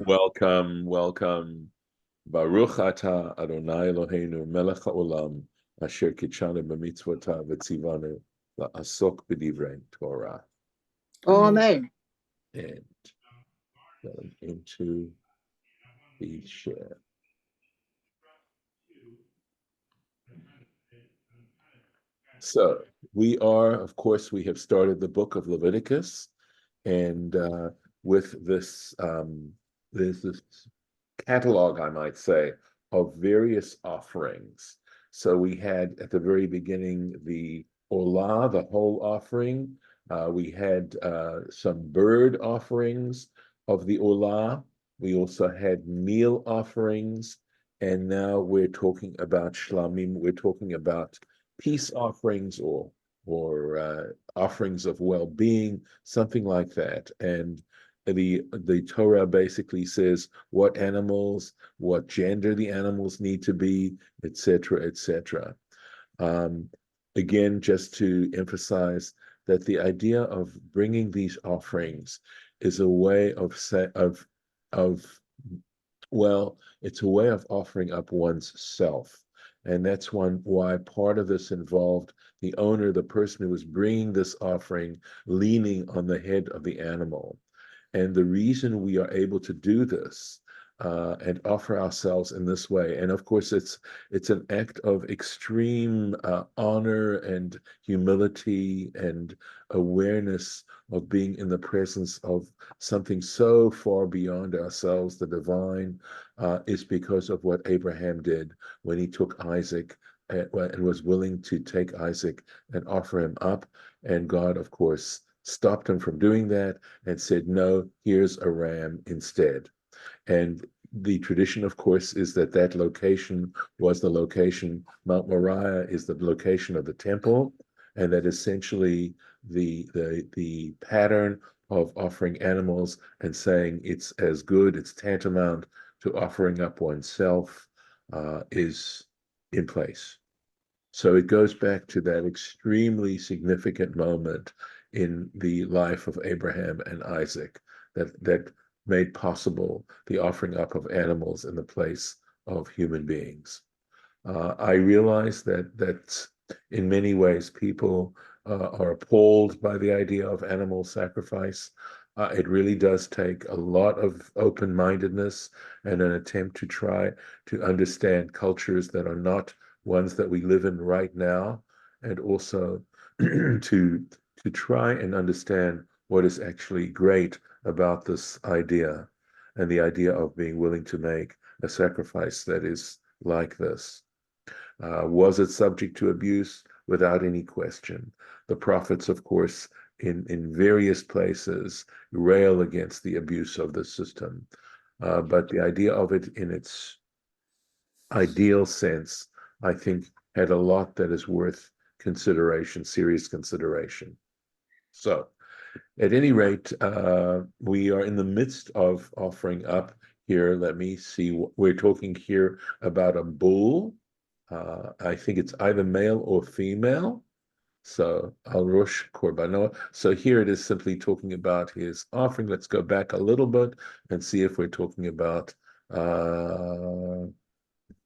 Welcome, welcome. Baruch atah Adonai Eloheinu melech haolam asher kitshanu b'mitzvotav v'tzivanu la'asok b'divrei Torah. Amen. And going into the share. So we of course, we have started the book of Leviticus, and with this, there's this catalog, I might say, of various offerings. So we had at the very beginning the Olah, the whole offering. We had some bird offerings of the Olah. We also had meal offerings. And now we're talking about Shlamim. We're talking about peace offerings or offerings of well-being, something like that. And the Torah basically says what animals, what gender the animals need to be, etc., etc. Again, just to emphasize that the idea of bringing these offerings is a way it's a way of offering up one's self. And that's why part of this involved the owner, the person who was bringing this offering, leaning on the head of the animal. And the reason we are able to do this and offer ourselves in this way, and of course it's an act of extreme honor and humility and awareness of being in the presence of something so far beyond ourselves, the divine, is because of what Abraham did when he took Isaac and was willing to take Isaac and offer him up. And God, of course, stopped him from doing that and said, no, here's a ram instead. And the tradition, of course, is that location was the location, Mount Moriah is the location of the temple, and that essentially the pattern of offering animals and saying it's as good, it's tantamount to offering up oneself, is in place. So it goes back to that extremely significant moment in the life of Abraham and Isaac that made possible the offering up of animals in the place of human beings. I realize that in many ways people are appalled by the idea of animal sacrifice. It really does take a lot of open-mindedness and an attempt to try to understand cultures that are not ones that we live in right now, and also to try and understand what is actually great about this idea and the idea of being willing to make a sacrifice that is like this. Was it subject to abuse? Without any question. The prophets, of course, in various places rail against the abuse of the system. But the idea of it in its ideal sense, I think, had a lot that is worth consideration, serious consideration. So, at any rate, we are in the midst of offering up here. Let me see. We're talking here about a bull. I think it's either male or female. So, Al Rosh Korbanot. So here it is simply talking about his offering. Let's go back a little bit and see if we're talking about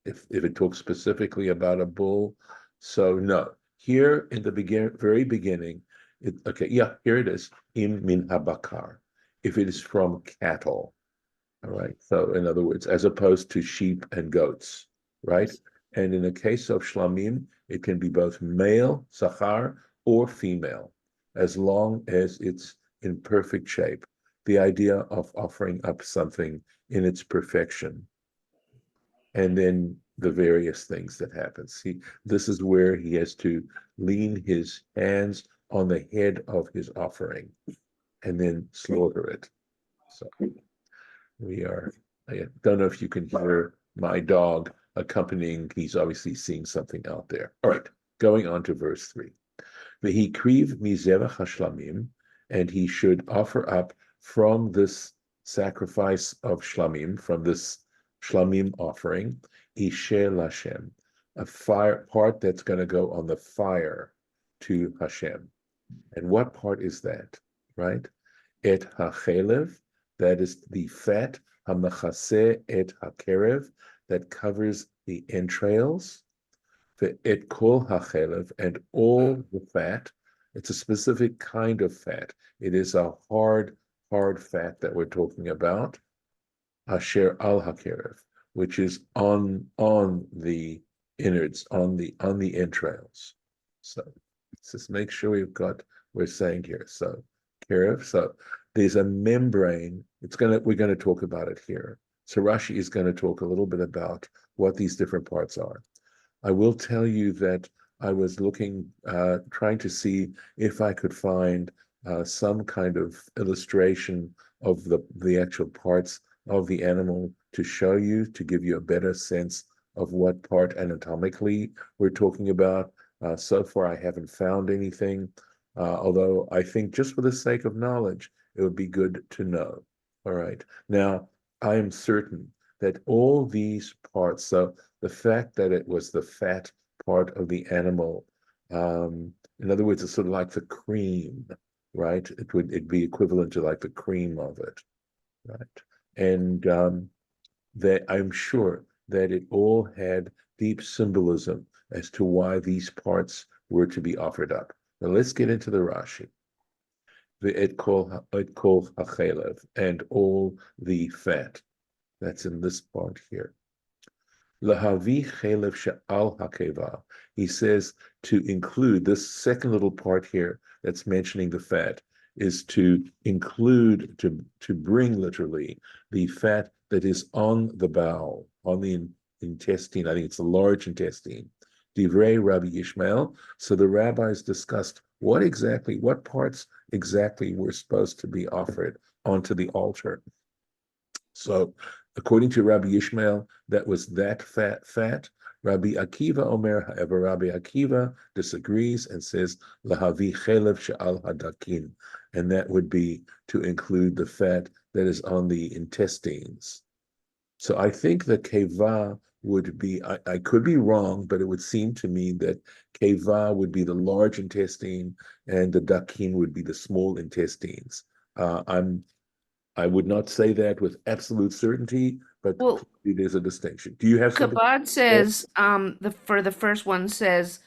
if it talks specifically about a bull. So no, here in the very beginning, here it is, im min habakar, if it is from cattle, all right? So in other words, as opposed to sheep and goats, right? And in the case of shlamim, it can be both male, sachar, or female, as long as it's in perfect shape. The idea of offering up something in its perfection. And then the various things that happen. See, this is where he has to lean his hands on the head of his offering and then slaughter it. So I don't know if you can hear my dog accompanying, he's obviously seeing something out there. All right, going on to verse 3. V'hikriv mizevach hashlamim, and he should offer up from this sacrifice of shlamim, from this shlamim offering, Ishe Lashem, a fire part that's going to go on the fire to Hashem. And what part is that, right? Et hachelev, that is the fat hamachase et hakerev, that covers the entrails, ve'et kol hachelev, and all the fat. It's a specific kind of fat. It is a hard fat that we're talking about. Asher al hakerev, which is on the innards, on the entrails. So let's just make sure we're saying here. So kerev. So there's a membrane. We're gonna talk about it here. So Rashi is going to talk a little bit about what these different parts are. I will tell you that I was looking, trying to see if I could find some kind of illustration of the actual parts of the animal to show you, to give you a better sense of what part anatomically we're talking about. So far, I haven't found anything, although I think just for the sake of knowledge, it would be good to know. All right. Now, I am certain that all these parts, so the fact that it was the fat part of the animal, in other words, it's sort of like the cream, right? It'd be equivalent to like the cream of it, right? And that I'm sure that it all had deep symbolism as to why these parts were to be offered up. Now let's get into the Rashi. Et kol hachelev, and all the fat. That's in this part here. Lahavi chelev she'al hakeva. He says to include this second little part here that's mentioning the fat is to include, to bring literally the fat that is on the bowel, on the intestine. I think it's the large intestine. Divrei Rabbi Yishmael. So the rabbis discussed what parts exactly were supposed to be offered onto the altar. So according to Rabbi Yishmael, that was that fat. Rabbi Akiva Omer, however, Rabbi Akiva disagrees and says, Lahavi chelev she'al hadakin, and that would be to include the fat that is on the intestines. So I think the keva would be, I could be wrong, but it would seem to me that keva would be the large intestine and the dakin would be the small intestines. I would not say that with absolute certainty, but Well, there's a distinction. Do you have something? Kabod says, the first one says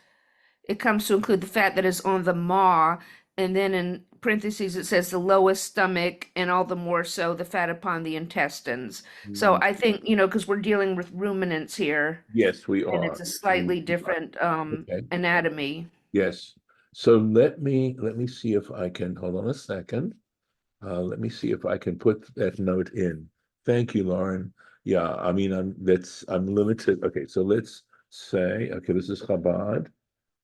it comes to include the fat that is on the maw, and then in parentheses it says the lowest stomach, and all the more so the fat upon the intestines. So I think, because we're dealing with ruminants here, Yes, we and are. it's a slightly different Okay. anatomy. Yes. So let me see if I can hold on a second. Let me see if I can put that note in. Thank you, Lauren. Yeah, I mean, I'm limited. Okay, so let's say, okay, this is Chabad.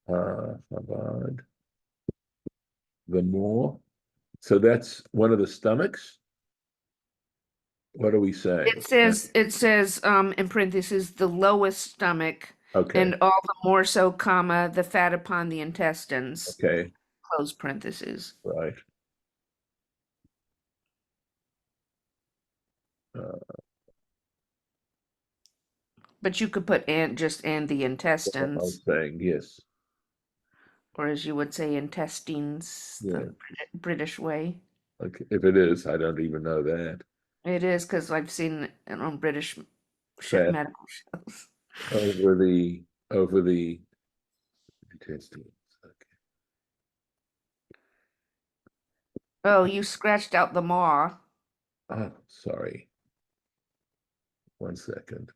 Chabad. The more. So that's one of the stomachs. What are we saying? It says in parentheses the lowest stomach, Okay, and all the more so, comma, the fat upon the intestines, okay, close parentheses. right. Uh, But you could put and the I was intestines, saying yes, or as you would say, intestines, yeah. the British way. Okay, if it is, I don't even know that. It is because I've seen it on British Fat medical shows. over the intestines. Okay. Oh, you scratched out the maw. Oh, sorry. 1 second.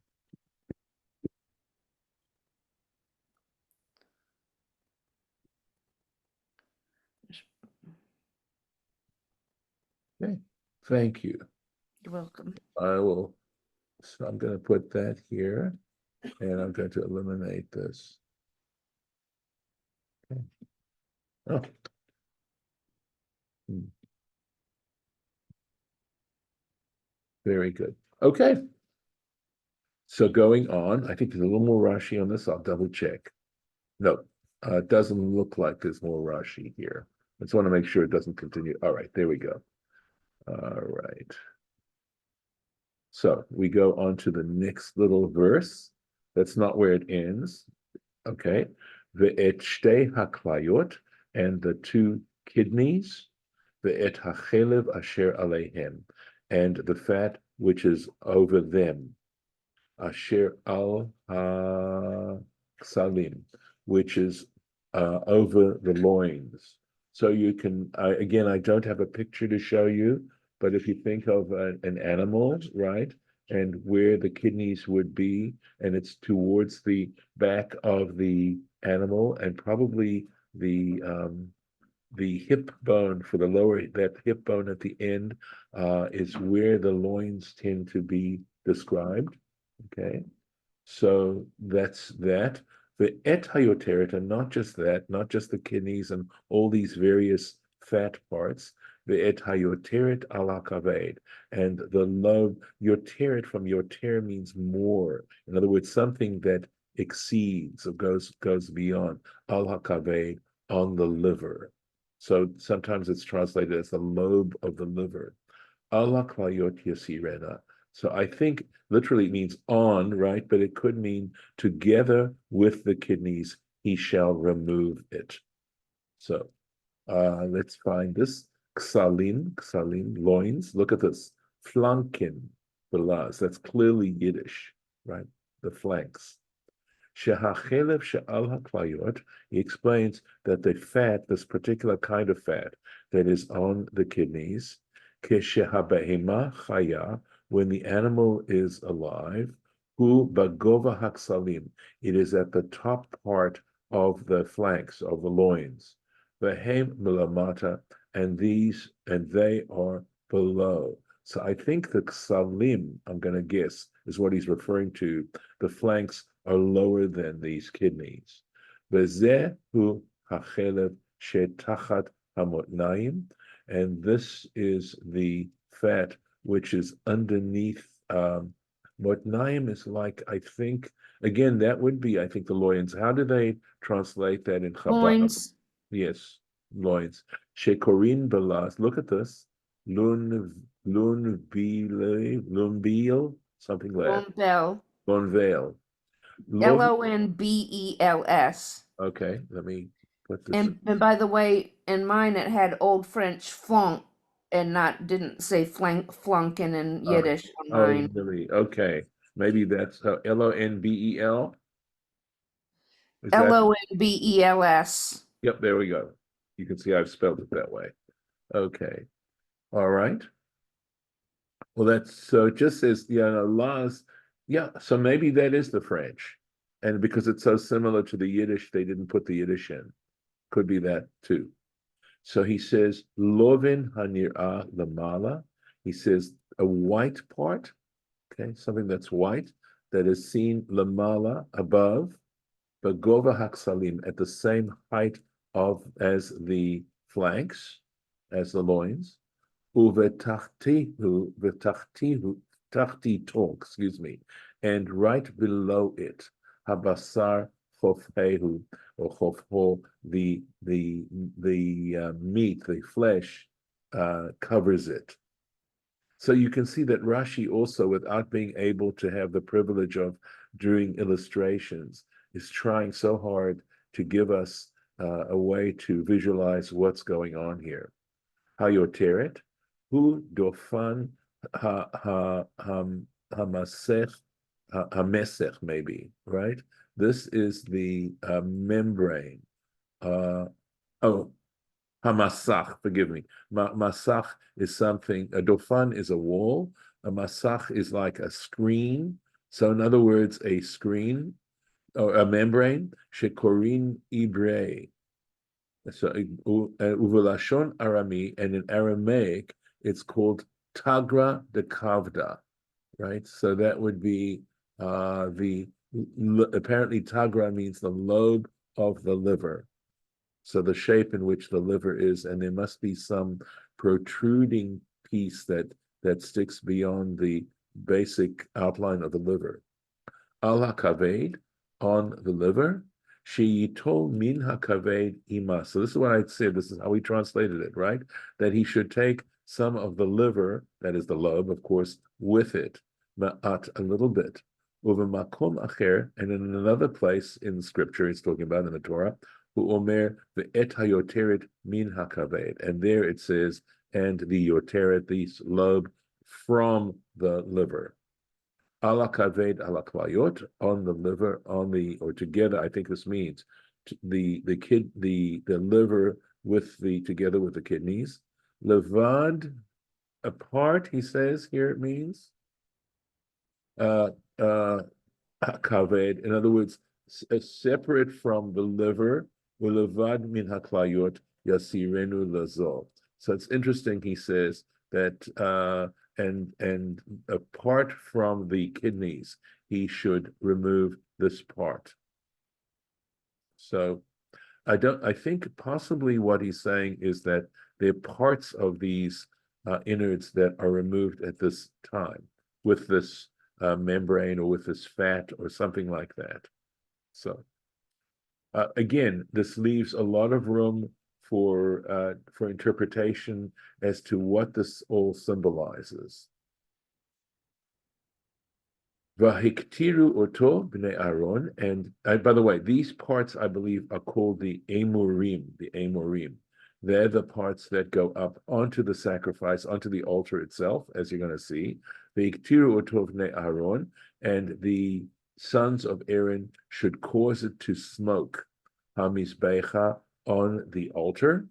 Okay, thank you. You're welcome. I will. So I'm going to put that here, and I'm going to eliminate this. Okay. Oh. Very good. Okay. So going on, I think there's a little more Rashi on this. I'll double check. No, it doesn't look like there's more Rashi here. I just want to make sure it doesn't continue. All right, there we go. All right. So we go on to the next little verse. That's not where it ends. Okay. Ve'et shtei haklayot, and the two kidneys, ve'et hachelev asher aleihem, and the fat which is over them. Asher al ha-salim, which is over the loins. So you can, again, I don't have a picture to show you, but if you think of an animal, right, and where the kidneys would be, and it's towards the back of the animal, and probably the hip bone for the lower, that hip bone at the end is where the loins tend to be described. Okay, so that's that. The et hayoteret, and not just that, not just the kidneys and all these various fat parts. The et hayoteret ala kaved, and the lobe, yoteret from yoter means more. In other words, something that exceeds or goes beyond ala kaved, on the liver. So sometimes it's translated as the lobe of the liver. Ala klayot yasirena. So I think literally it means on, right? But it could mean together with the kidneys, he shall remove it. So let's find this. Ksalim, loins. Look at this. Flanken, belaz. That's clearly Yiddish, right? The flanks. Shehachelev she'al haklayot, he explains that the fat, this particular kind of fat that is on the kidneys, keshehabehema chaya, when the animal is alive, hu bagova haksalim, it is at the top part of the flanks, of the loins. Vehem milamata, and they are below. So I think the ksalim, I'm going to guess, is what he's referring to. The flanks are lower than these kidneys. Vezehu hachelev shetachat hamotnaim, and this is the fat which is underneath. Motnaim is like, I think, again, that would be, I think, the loins. How do they translate that in Chabad? Loins. Yes, loins. Shekorin belas. Look at this. Lunbil, something like that. Lonbell. Lonveil. Lonbels. Okay, let me put this. And by the way, in mine it had Old French flunk and not didn't say flunken in Yiddish on mine. Really? Okay, maybe that's Lonbel. Is that? Lonbels. Yep, there we go. You can see I've spelled it that way. Okay, all right. Well, that's so. It just says, laws. Yeah, so maybe that is the French, and because it's so similar to the Yiddish, they didn't put the Yiddish in. Could be that too. So he says, Lovin hanirah lamala. He says a white part, okay, something that's white that is seen lamala above, bagova haksalim at the same height as the flanks, as the loins. Uvetachtihu, excuse me, and right below it, habasar chofhehu, or chofho, the meat, the flesh, covers it. So you can see that Rashi also, without being able to have the privilege of doing illustrations, is trying so hard to give us a way to visualize what's going on here. Hayoteret, hu dofan hamesech, maybe, right? This is the membrane. Hamasach, forgive me. Masach is something, a dofan is a wall, a masach is like a screen. So in other words, a screen, or a membrane, shekorin ibrei. So uvelashon Arami, and in Aramaic, it's called tagra de kavda, right? So that would be apparently tagra means the lobe of the liver. So the shape in which the liver is, and there must be some protruding piece that sticks beyond the basic outline of the liver. Al hakaved, on the liver. Sheyitol min hakaved ima. So this is what I said. This is how we translated it, right? That he should take some of the liver, that is the lobe, of course, with it, ma'at, a little bit. Uvemakom acher, and in another place in Scripture, it's talking about in the Torah, uomer ve'et hayoteret min hakaved, and there it says, and the yoteret, the lobe from the liver. Ala kaved ala klayot, on the liver, or together. I think this means the liver together with the kidneys. Levad, apart. He says here it means kaved. In other words, separate from the liver. Ulevad min haklayot yasirenu lazol. So it's interesting. He says that and apart from the kidneys, he should remove this part. So I think possibly what he's saying is that there are parts of these innards that are removed at this time with this membrane or with this fat or something like that. So again, this leaves a lot of room for interpretation as to what this all symbolizes. Vahiktiru oto b'nei Aaron, and by the way, these parts I believe are called the amorim. The amorim, they're the parts that go up onto the sacrifice, onto the altar itself, as you're going to see. Vahiktiru oto b'nei Aaron, and the sons of Aaron should cause it to smoke. Hamizbecha, on the altar,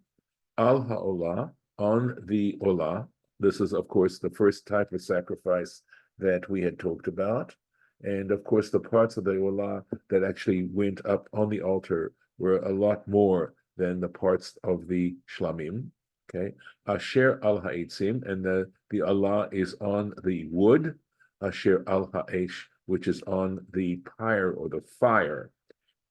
al ha'olah, on the olah. This is, of course, the first type of sacrifice that we had talked about. And of course, the parts of the olah that actually went up on the altar were a lot more than the parts of the shlamim. Okay, asher al ha'etzim, and the olah is on the wood. Asher al ha'esh, which is on the pyre or the fire.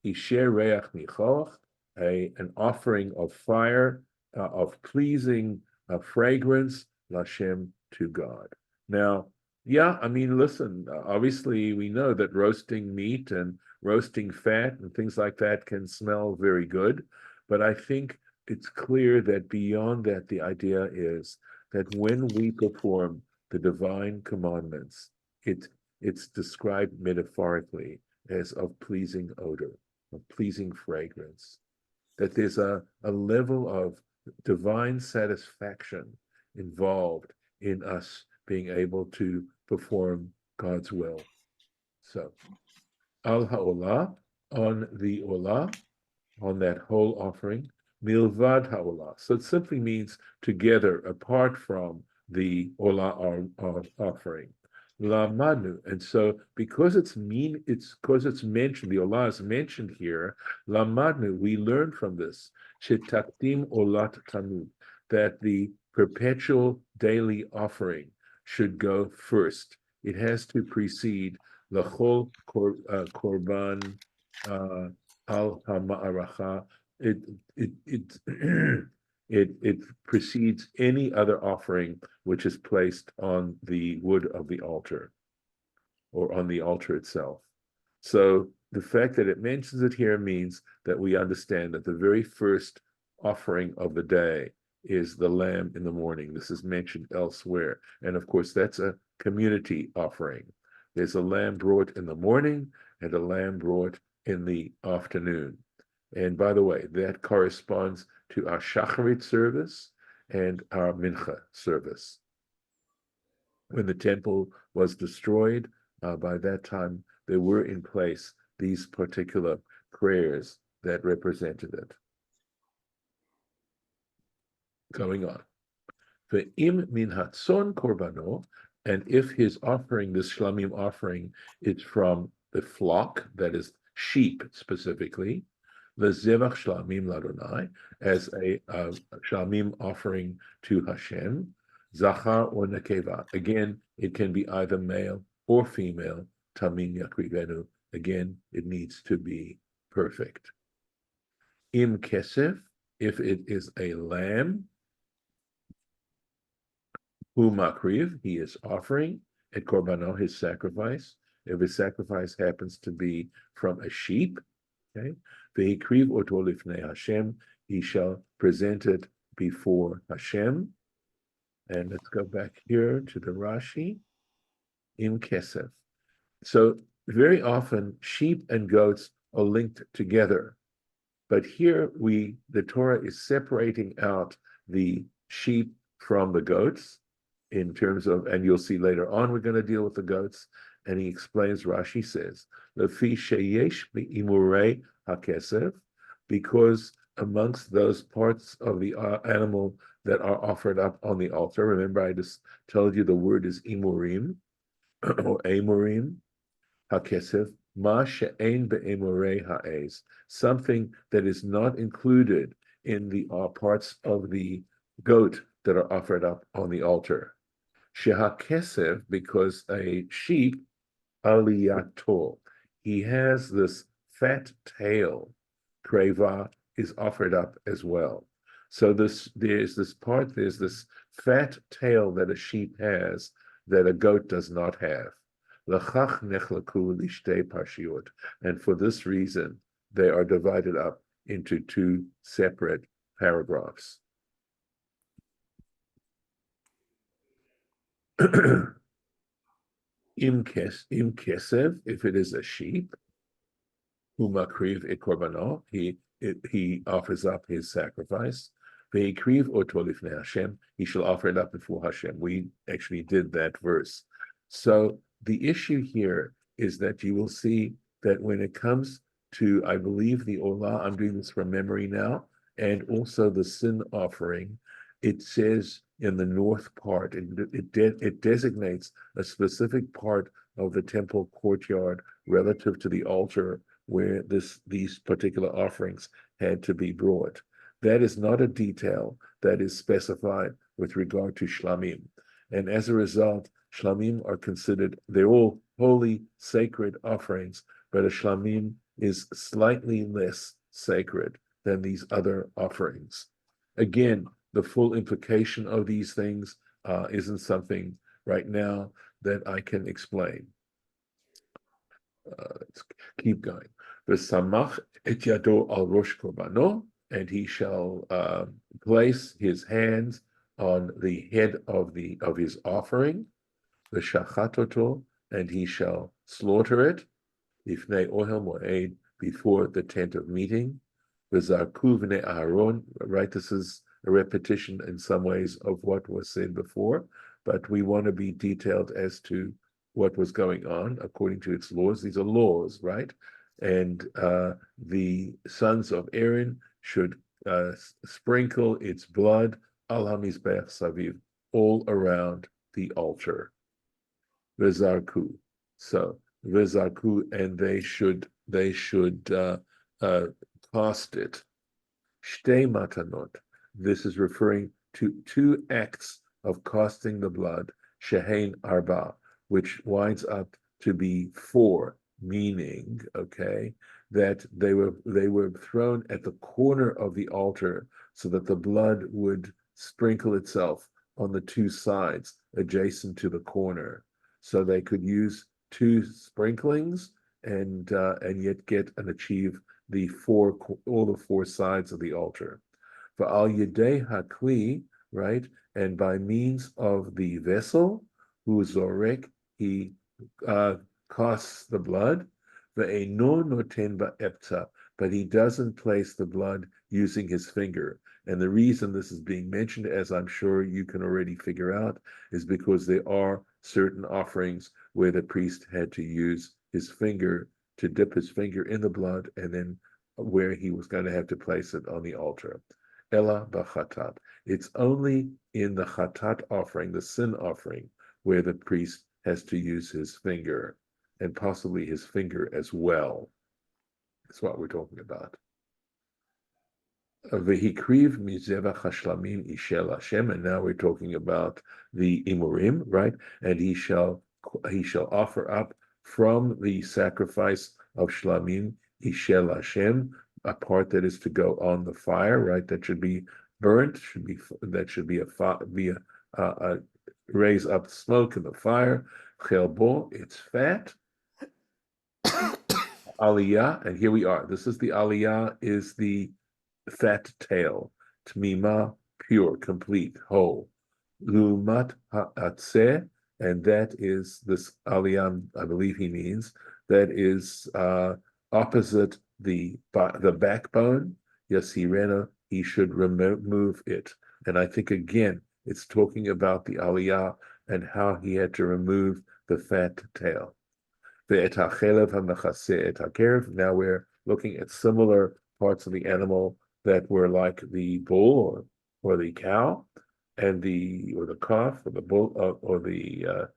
Isher reach nichoch, an offering of fire, of pleasing fragrance, Lashem, to God. Now, yeah, I mean, listen, obviously we know that roasting meat and roasting fat and things like that can smell very good, but I think it's clear that beyond that, the idea is that when we perform the divine commandments, it's described metaphorically as of pleasing odor, of pleasing fragrance, that there's a level of divine satisfaction involved in us being able to perform God's will. So, al ha'olah, on the olah, on that whole offering, milvad ha'olah. So it simply means together, apart from the olah offering. Lamanu, and so because it's mentioned, the olah is mentioned here. Lamanu, we learn from this. Shetakdim olat tamud, that the perpetual daily offering should go first. It has to precede lachol korban al hama'aracha. It precedes any other offering which is placed on the wood of the altar or on the altar itself. So the fact that it mentions it here means that we understand that the very first offering of the day is the lamb in the morning. This is mentioned elsewhere. And of course, that's a community offering. There's a lamb brought in the morning and a lamb brought in the afternoon. And by the way, that corresponds to our shacharit service and our mincha service. When the temple was destroyed, by that time, there were in place these particular prayers that represented it. Going on. Ve'im min hatzon korbano, and if his offering, this shlamim offering, is from the flock, that is sheep specifically, the zevach shlamim ladonai, as a shlamim offering to Hashem, zachar or nekeva. Again, it can be either male or female. Tamin yakrivenu. Again, it needs to be perfect. Im kesef, if it is a lamb, hu makriv, he is offering at korbano, his sacrifice. If his sacrifice happens to be from a sheep, okay, ve'ikriv oto lifnei Hashem, he shall present it before Hashem. And let's go back here to the Rashi. Im kesef. So very often sheep and goats are linked together. But here the Torah is separating out the sheep from the goats. in terms of, and you'll see later on, we're going to deal with the goats. And he explains, Rashi says, Lefi sheyesh be'imurei hakesev, because amongst those parts of the animal that are offered up on the altar, remember I just told you the word is imurim, or amurim, hakesev, ma she'ein be'imurei ha'ez, something that is not included in the parts of the goat that are offered up on the altar. Shehakesev, because a sheep, aliyato, he has this fat tail, kreva, is offered up as well. So there's this fat tail that a sheep has that a goat does not have. L'chach nechlaku lishtei parshiot, and for this reason they are divided up into two separate paragraphs. Im kesev, if it is a sheep, umakriv et korbano, he offers up his sacrifice. VaYikra oto lifnei Hashem, he shall offer it up before Hashem. We actually did that verse. So the issue here is that you will see that when it comes to, I believe, the Olah, I'm doing this from memory now, and also the sin offering, it says in the north part, it designates a specific part of the temple courtyard relative to the altar where these particular offerings had to be brought. That is not a detail that is specified with regard to shlamim. And as a result, shlamim are considered, they're all holy, sacred offerings, but a shlamim is slightly less sacred than these other offerings. Again, the full implication of these things isn't something right now that I can explain. Let's keep going. V'samach et yado al rosh korbano, and he shall place his hands on the head of his offering. V'shachatoto, and he shall slaughter it. Ifnei ohel moed, before the tent of meeting. V'zarku v'nei Aharon, right? This is a repetition in some ways of what was said before, but we want to be detailed as to what was going on according to its laws. These are laws, right? And the sons of Aaron should sprinkle its blood al hamizbeach saviv, all around the altar. V'zarku, so v'zarku, and they should cast it. Shtei matanot. This is referring to two acts of casting the blood, shehein arba, which winds up to be four, meaning, okay, that they were thrown at the corner of the altar so that the blood would sprinkle itself on the two sides adjacent to the corner. So they could use two sprinklings and yet get and achieve all the four sides of the altar. For al yedei hakli, right, and by means of the vessel, who zorek, he casts the blood. Ve'eno noten ba'epta, but he doesn't place the blood using his finger. And the reason this is being mentioned, as I'm sure you can already figure out, is because there are certain offerings where the priest had to use his finger to dip his finger in the blood, and then where he was going to have to place it on the altar. Ella b'chatat. It's only in the chatat offering, the sin offering, where the priest has to use his finger, and possibly his finger as well. That's what we're talking about. V'hikriv mizevach hashlamim ishel Hashem, and now we're talking about the imurim, right? And he shall offer up from the sacrifice of shlamim ishel Hashem, a part that is to go on the fire, right? That should be burnt. Raise up smoke in the fire. Chelbo, it's fat. Aliyah, and here we are. This is the aliyah, is the fat tail. Tmima, pure, complete, whole. Lumat ha'atzeh, and that is this aliyah, I believe he means, that is opposite the backbone. Yasirena, he should remove it. And I think again, It's talking about the aliyah and how he had to remove the fat tail. Now we're looking at similar parts of the animal that were like the bull or the cow and the calf or the bull or the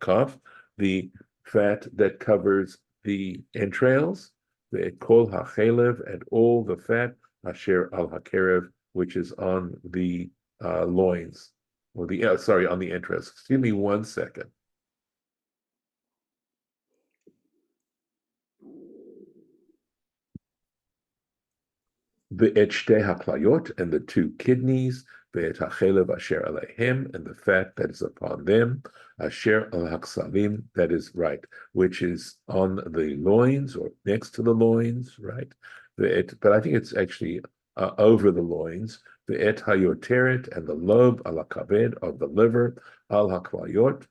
calf, the fat that covers the entrails, the kol hachelev, and all the fat asher al hakerev, which is on the loins or on the entrails. Excuse me 1 second. Ve'et shtei haklayot, and the 2 kidneys, ve'et hachelev asher aleihem, and the fat that is upon them, asher al haksalim, that is right, which is on the loins or next to the loins, right? But I think it's actually over the loins. Ve'et hayoteret, and the lobe al hakaved of the liver, al haklayot,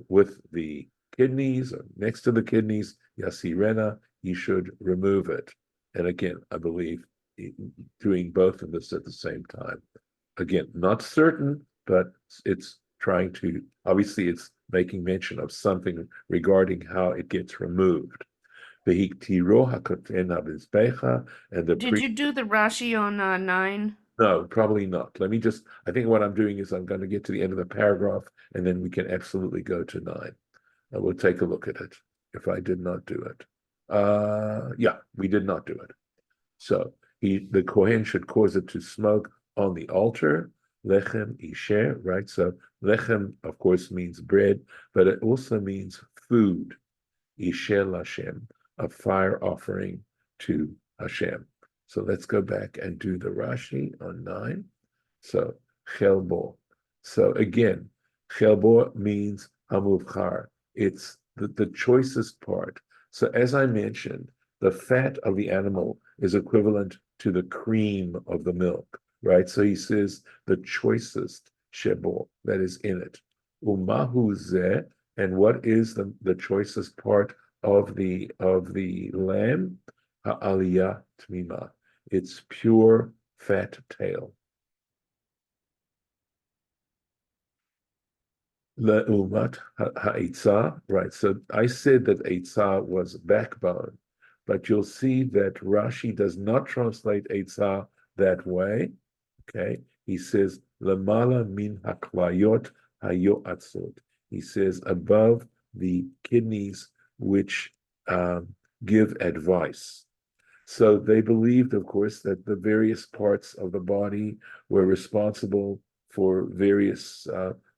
with the kidneys or next to the kidneys, yasirena, you should remove it. And again, I believe doing both of this at the same time. Again, not certain, but it's trying to, obviously it's making mention of something regarding how it gets removed. And Did you do the Rashi on 9? No, probably not. I think what I'm doing is I'm going to get to the end of the paragraph and then we can absolutely go to 9. And we'll take a look at it if I did not do it. Yeah, we did not do it. So the Kohen should cause it to smoke on the altar, lechem isher, right? So lechem, of course, means bread, but it also means food, isher Lashem, a fire offering to Hashem. So let's go back and do the Rashi on 9. So chelbo. So again, chelbo means hamuvchar. It's the choicest part. So as I mentioned, the fat of the animal is equivalent to the cream of the milk, right? So he says the choicest shebo that is in it. Umahu zeh, and what is the choicest part of the lamb? Ha'aliyah tmima. It's pure fat tail. Le'umat ha'etzah, right? So I said that etzah was backbone, but you'll see that Rashi does not translate etzah that way. Okay, he says lemala min haklayot hayoatzot. He says above the kidneys which give advice. So they believed, of course, that the various parts of the body were responsible for various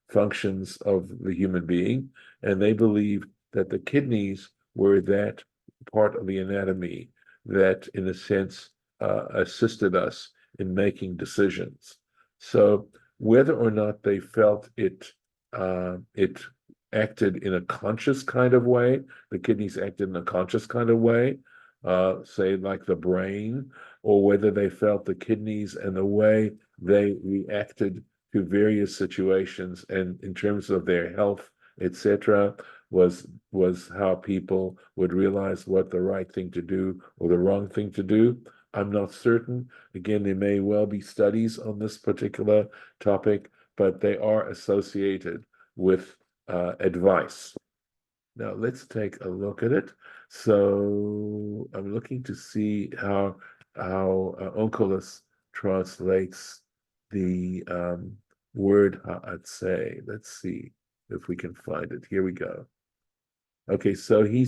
functions of the human being, and they believed that the kidneys were that part of the anatomy that, in a sense, assisted us in making decisions. So whether or not they felt it acted in a conscious kind of way, the kidneys acted in a conscious kind of way, say like the brain, or whether they felt the kidneys and the way they reacted to various situations and in terms of their health, etc., was how people would realize what the right thing to do or the wrong thing to do. I'm not certain. Again, there may well be studies on this particular topic, but they are associated with advice. Now let's take a look at it. So I'm looking to see how Onkelos translates the word ha'atzeh. Let's see if we can find it. Here we go. Okay, so he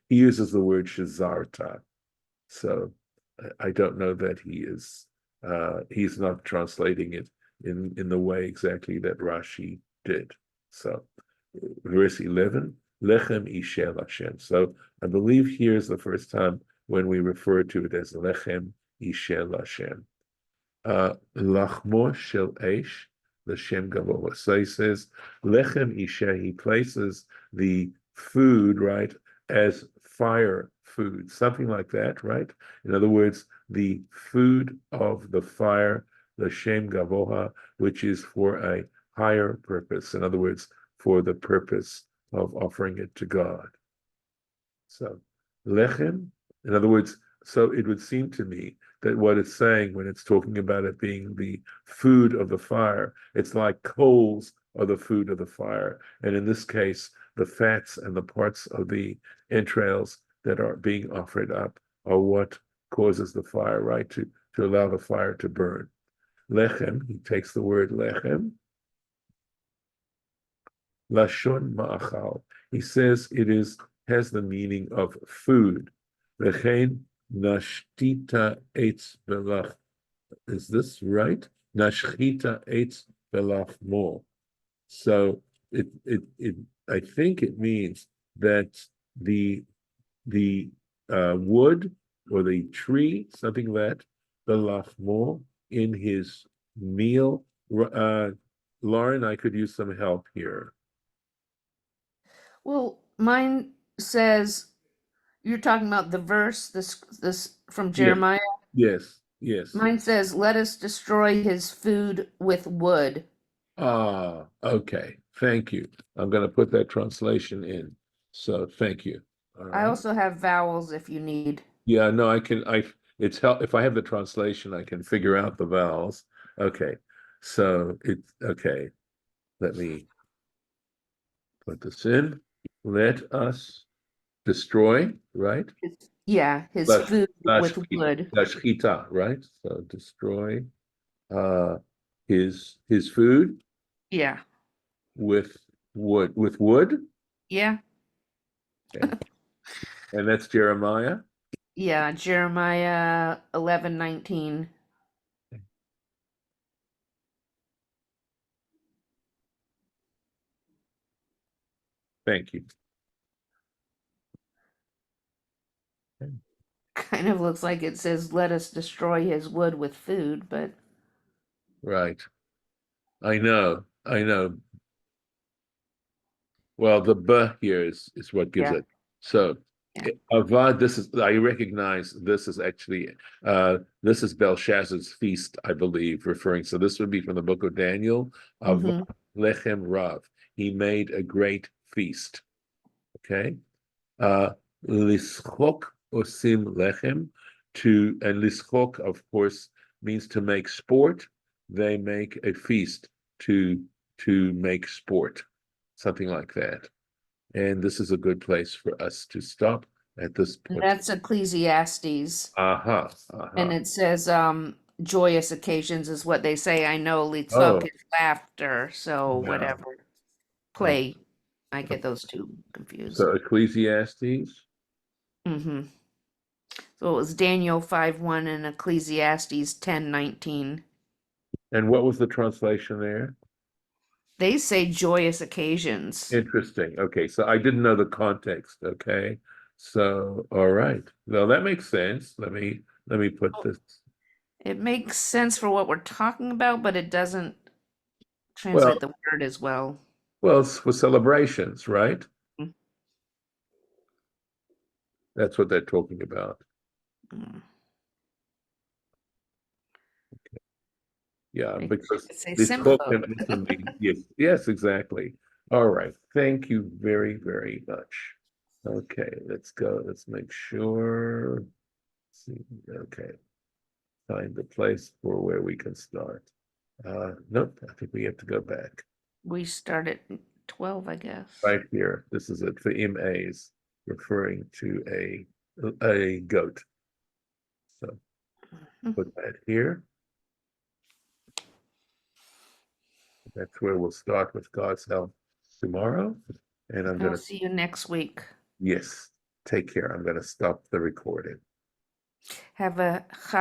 uses the word shazarta. So I don't know that he's not translating it in the way exactly that Rashi did. So verse 11, lechem isher Hashem. So I believe here's the first time when we refer to it as lechem isher Hashem. Lachmo shel eish l'shem gavoha. So he says lechem isher. He places the food, right, as fire food, something like that, right? In other words, the food of the fire, l'shem gavoha, which is for a higher purpose. In other words, for the purpose of offering it to God. So lechem, in other words, so it would seem to me that what it's saying when it's talking about it being the food of the fire. It's like coals are the food of the fire. And in this case, the fats and the parts of the entrails that are being offered up are what causes the fire, right? To allow the fire to burn. Lechem, he takes the word lechem. Lashon ma'achal. He says it has the meaning of food. Vechein nashtita eitz belach. Is this right? Nashchita eitz belach mo. So it I think it means that the wood or the tree, something that the lachmo in his meal. Lauren, I could use some help here. Well, mine says you're talking about the verse, this from Yes, Jeremiah. yes. Mine says, "Let us destroy his food with wood." Ah, okay. Thank you. I'm going to put that translation in. So thank you. All I right. also have vowels if you need. Yeah, no, it's help if I have the translation, I can figure out the vowels. Okay. So it's okay. Let me put this in. Let us destroy, right? Yeah, his Lash, food with lashchita, wood. lashchita, right? So destroy uh his food Yeah, with wood. With wood. yeah, Okay. And that's Jeremiah. yeah. Jeremiah 11:19. Thank you. Okay. Kind of looks like it says, "Let us destroy his wood with food," but Right. I know. I know. Well, the b here is what gives yeah, it. So yeah. avad, this is I recognize this is actually this is Belshazzar's feast, I believe, referring. So this would be from the book of Daniel. Avad Mm-hmm. lechem rav. He made a great feast. Okay. Uh lischok osim lechem, and lischok, of course, means to make sport. They make a feast to make sport, something like that. And this is a good place for us to stop at this And point. that's Ecclesiastes. Aha, And aha. it says, joyous occasions is what they say. I know litzvok Oh, is laughter, so yeah. whatever. Oh, Play. I get those two confused. so Ecclesiastes. Mm-hmm. So it was Daniel 5:1 and Ecclesiastes 10:19. And what was the translation there? They say joyous occasions. Interesting. Okay, so I didn't know the context. Okay, so all right. Well, that makes sense. Let me put Oh, this. it makes sense for what we're talking about, but it doesn't Well, translate the word as well. it's for celebrations, right? That's what they're talking about. Mm. Yeah, I because could say this hook Simcha. can also mean yes, exactly. All right. Thank you very, very much. Okay, let's go. Let's make sure. Let's see. Okay. Find the place for where we can start. Nope, I think we have to go back. We start at 12, I guess. Right here. This is it for MAs, referring to a goat. So put that here. That's where we'll start with God's help tomorrow. And I'm I'll gonna, see you next week. yes, take care. I'm gonna stop the recording. Have a